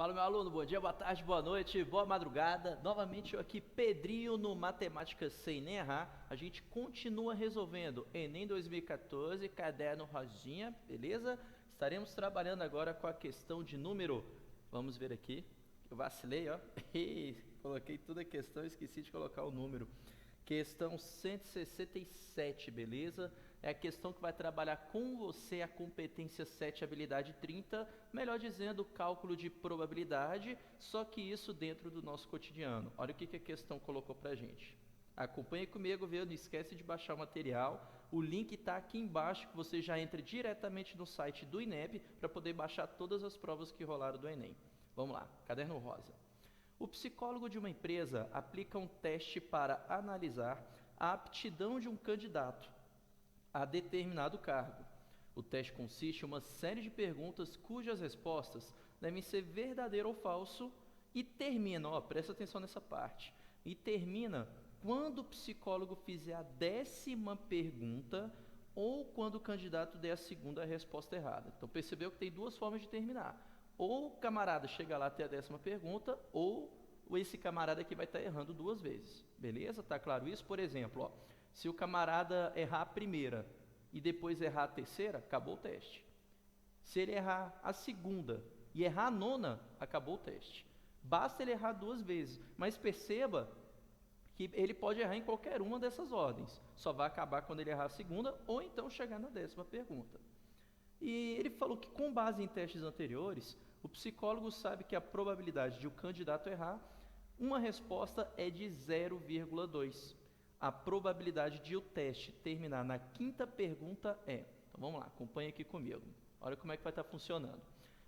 Fala, meu aluno, bom dia, boa tarde, boa noite, boa madrugada. Novamente eu aqui, Pedrinho, no Matemática Sem Nem Errar. A gente continua resolvendo Enem 2014, caderno rosinha, beleza? Estaremos trabalhando agora com a questão de número. Vamos ver aqui. Eu vacilei, ó. Coloquei toda a questão, esqueci de colocar o número. Questão 167, beleza? É a questão que vai trabalhar com você a competência 7, habilidade 30, melhor dizendo, cálculo de probabilidade, só que isso dentro do nosso cotidiano. Olha o que a questão colocou pra gente. Acompanhe comigo, viu? Não esquece de baixar o material. O link está aqui embaixo, que você já entra diretamente no site do INEP para poder baixar todas as provas que rolaram do Enem. Vamos lá, caderno rosa. O psicólogo de uma empresa aplica um teste para analisar a aptidão de um candidato a determinado cargo. O teste consiste em uma série de perguntas cujas respostas devem ser verdadeiro ou falso e termina, ó, presta atenção nessa parte, e termina quando o psicólogo fizer a 10ª pergunta ou quando o candidato der a segunda resposta errada. Então percebeu que tem duas formas de terminar. Ou o camarada chega lá até a 10ª pergunta, ou esse camarada aqui vai estar errando duas vezes. Beleza? Tá claro isso? Por exemplo, ó, se o camarada errar a primeira e depois errar a terceira, acabou o teste. Se ele errar a segunda e errar a nona, acabou o teste. Basta ele errar duas vezes, mas perceba que ele pode errar em qualquer uma dessas ordens. Só vai acabar quando ele errar a segunda ou então chegar na 10ª pergunta. E ele falou que, com base em testes anteriores, o psicólogo sabe que a probabilidade de o candidato errar uma resposta é de 0,2. A probabilidade de o teste terminar na 5ª pergunta é... Então vamos lá, acompanha aqui comigo. Olha como é que vai estar funcionando.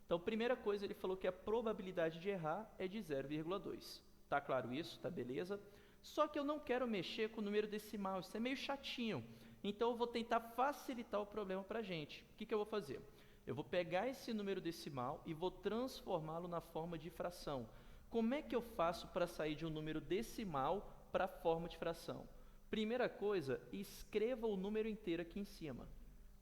Então, primeira coisa, ele falou que a probabilidade de errar é de 0,2. Tá claro isso? Tá beleza? Só que eu não quero mexer com o número decimal, isso é meio chatinho. Então eu vou tentar facilitar o problema para a gente. O que eu vou fazer? Eu vou pegar esse número decimal e vou transformá-lo na forma de fração. Como é que eu faço para sair de um número decimal para a forma de fração? Primeira coisa, escreva o número inteiro aqui em cima.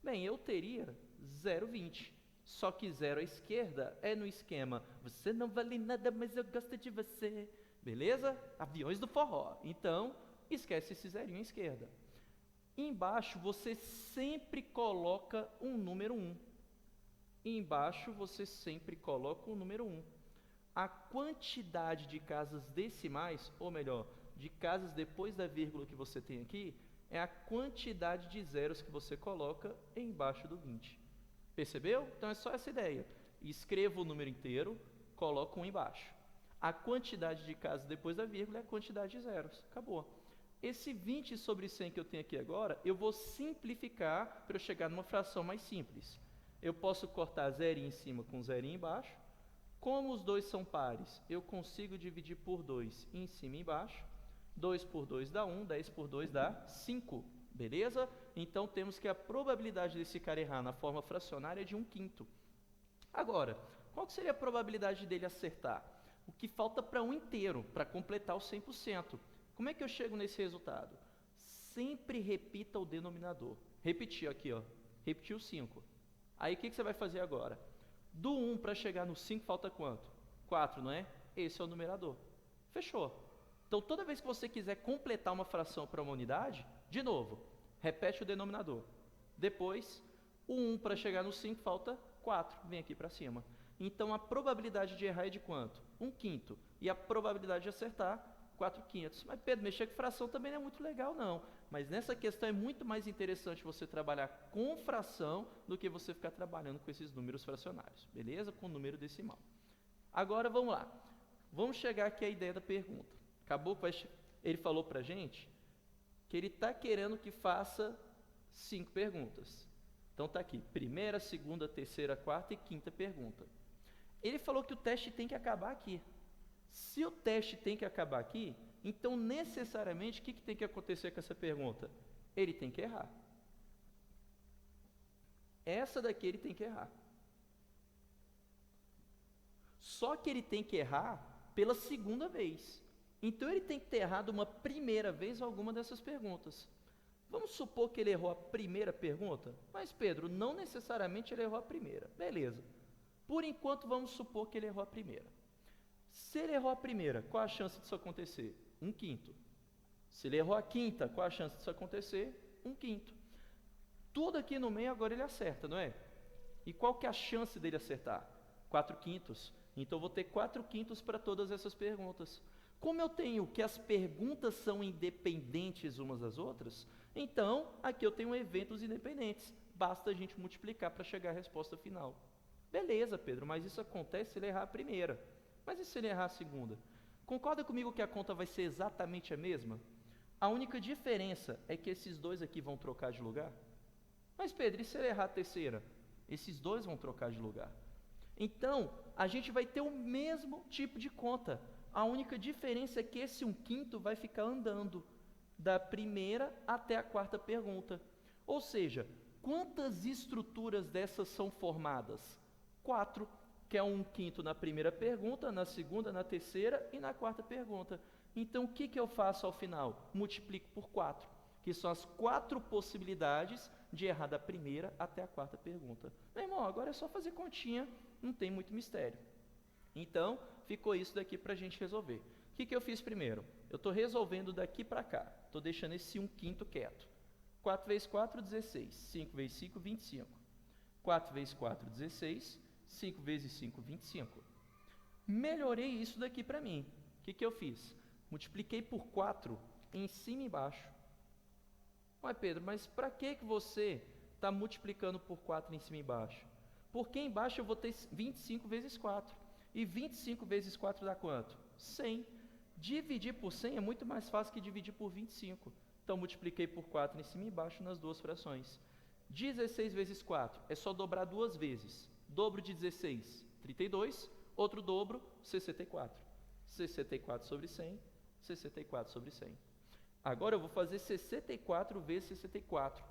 Bem, eu teria 0,20. Só que 0 à esquerda é no esquema você não vale nada, mas eu gosto de você. Beleza? Aviões do forró. Então, esquece esse zerinho à esquerda. Embaixo você sempre coloca um número 1. Embaixo você sempre coloca o número 1. A quantidade de casas decimais, ou melhor, de casas depois da vírgula que você tem aqui, é a quantidade de zeros que você coloca embaixo do 20. Percebeu? Então é só essa ideia. Escreva o número inteiro, coloca um embaixo. A quantidade de casas depois da vírgula é a quantidade de zeros. Acabou. Esse 20 sobre 100 que eu tenho aqui agora, eu vou simplificar para eu chegar numa fração mais simples. Eu posso cortar zerinho em cima com zerinho embaixo. Como os dois são pares, eu consigo dividir por 2 em cima e embaixo. 2 por 2 dá 1, 10 por 2 dá 5. Beleza? Então temos que a probabilidade desse cara errar na forma fracionária é de 1/5. Agora, qual que seria a probabilidade dele acertar? O que falta para um inteiro, para completar o 100%. Como é que eu chego nesse resultado? Sempre repita o denominador. Repetiu aqui, ó. Repetiu 5. Aí o que você vai fazer agora? Do 1 para chegar no 5 falta quanto? 4, não é? Esse é o numerador. Fechou. Então toda vez que você quiser completar uma fração para uma unidade, de novo, repete o denominador. Depois, o 1 para chegar no 5 falta 4. Vem aqui para cima. Então a probabilidade de errar é de quanto? 1/5. E a probabilidade de acertar 4/5. Mas Pedro, mexer com fração também não é muito legal não. Mas nessa questão é muito mais interessante você trabalhar com fração do que você ficar trabalhando com esses números fracionários. Beleza? Com número decimal. Agora vamos lá. Vamos chegar aqui à ideia da pergunta. Acabou? Ele falou pra gente que ele está querendo que faça 5 perguntas. Então tá aqui. Primeira, segunda, terceira, quarta e quinta pergunta. Ele falou que o teste tem que acabar aqui. Se o teste tem que acabar aqui, então necessariamente o que tem que acontecer com essa pergunta? Ele tem que errar. Essa daqui ele tem que errar. Só que ele tem que errar pela segunda vez. Então ele tem que ter errado uma primeira vez alguma dessas perguntas. Vamos supor que ele errou a primeira pergunta? Mas Pedro, não necessariamente ele errou a primeira. Beleza. Por enquanto, vamos supor que ele errou a primeira. Se ele errou a primeira, qual a chance disso acontecer? 1/5. Se ele errou a quinta, qual a chance disso acontecer? 1/5. Tudo aqui no meio agora ele acerta, não é? E qual que é a chance dele acertar? 4/5. Então, eu vou ter 4/5 para todas essas perguntas. Como eu tenho que as perguntas são independentes umas das outras, então, aqui eu tenho eventos independentes. Basta a gente multiplicar para chegar à resposta final. Beleza, Pedro, mas isso acontece se ele errar a primeira. Mas e se ele errar a segunda? Concorda comigo que a conta vai ser exatamente a mesma? A única diferença é que esses dois aqui vão trocar de lugar? Mas, Pedro, e se ele errar a terceira? Esses dois vão trocar de lugar. Então, a gente vai ter o mesmo tipo de conta. A única diferença é que esse 1/5 vai ficar andando da primeira até a quarta pergunta. Ou seja, quantas estruturas dessas são formadas? 4, que é 1/5 na primeira pergunta, na segunda, na terceira e na quarta pergunta. Então, o que eu faço ao final? Multiplico por 4, que são as 4 possibilidades de errar da primeira até a quarta pergunta. Meu irmão, agora é só fazer continha, não tem muito mistério. Então, ficou isso daqui para a gente resolver. O que eu fiz primeiro? Eu estou resolvendo daqui para cá. Estou deixando esse 1/5 quieto. 4 vezes 4, 16. 5 vezes 5, 25. 4 vezes 4, 16. 5 vezes 5, 25. Melhorei isso daqui para mim. O que eu fiz? Multipliquei por 4 em cima e embaixo. Ué, Pedro, mas para que você está multiplicando por 4 em cima e embaixo? Porque embaixo eu vou ter 25 vezes 4. E 25 vezes 4 dá quanto? 100. Dividir por 100 é muito mais fácil que dividir por 25. Então, multipliquei por 4 em cima e embaixo nas duas frações. 16 vezes 4 é só dobrar duas vezes. Dobro de 16, 32. Outro dobro, 64. 64 sobre 100, 64 sobre 100. Agora eu vou fazer 64 vezes 64.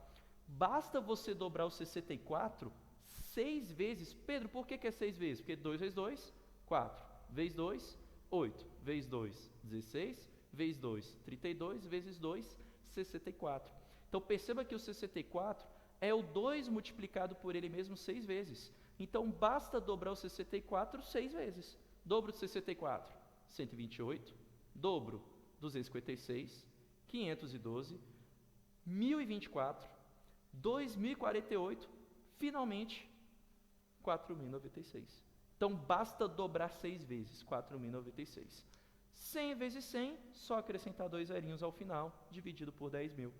Basta você dobrar o 64 6 vezes. Pedro, por que é 6 vezes? Porque 2 vezes 2, 4. Vezes 2, 8. Vezes 2, 16. Vezes 2, 32. Vezes 2, 64. Então perceba que o 64 é o 2 multiplicado por ele mesmo 6 vezes. Então basta dobrar o 64 6 vezes. Dobro de 64, 128. Dobro, 256. 512, 1024, 2048, finalmente, 4.096. Então, basta dobrar 6 vezes, 4.096. 100 vezes 100, só acrescentar 2 zerinhos ao final, dividido por 10.000.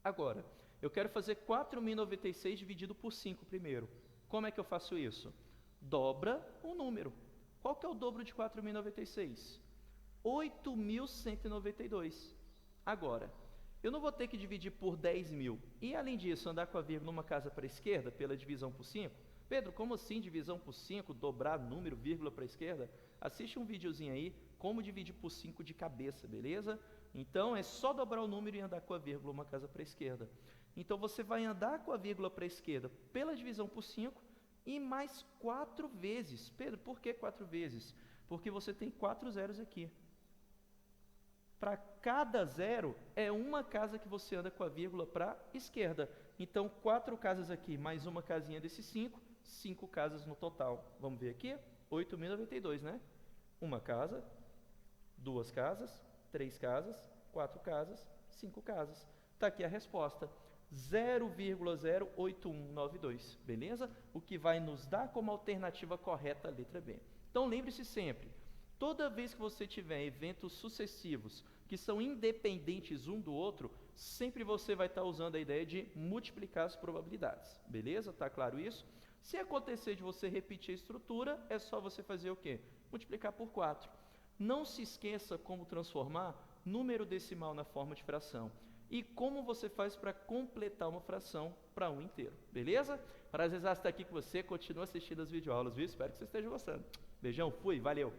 Agora, eu quero fazer 4.096 dividido por 5 primeiro. Como é que eu faço isso? Dobra o número. Qual que é o dobro de 4.096? 8.192. Agora, eu não vou ter que dividir por 10.000 e, além disso, andar com a vírgula numa casa para a esquerda, pela divisão por 5? Pedro, como assim divisão por 5, dobrar número, vírgula para a esquerda? Assiste um videozinho aí, como dividir por 5 de cabeça, beleza? Então, é só dobrar o número e andar com a vírgula uma casa para a esquerda. Então, você vai andar com a vírgula para a esquerda pela divisão por 5 e mais 4 vezes. Pedro, por que 4 vezes? Porque você tem 4 zeros aqui. Para cada zero, é uma casa que você anda com a vírgula para a esquerda. Então, 4 casas aqui, mais uma casinha desses 5, 5 casas no total. Vamos ver aqui? 8.092, né? Uma casa, 2 casas, 3 casas, 4 casas, 5 casas. Está aqui a resposta. 0,08192, beleza? O que vai nos dar como alternativa correta a letra B. Então, lembre-se sempre, toda vez que você tiver eventos sucessivos que são independentes um do outro, sempre você vai estar usando a ideia de multiplicar as probabilidades. Beleza? Tá claro isso? Se acontecer de você repetir a estrutura, é só você fazer o quê? Multiplicar por 4. Não se esqueça como transformar número decimal na forma de fração. E como você faz para completar uma fração para um inteiro. Beleza? Prazer estar aqui com você. Continua assistindo as videoaulas, viu? Espero que você esteja gostando. Beijão, fui, valeu!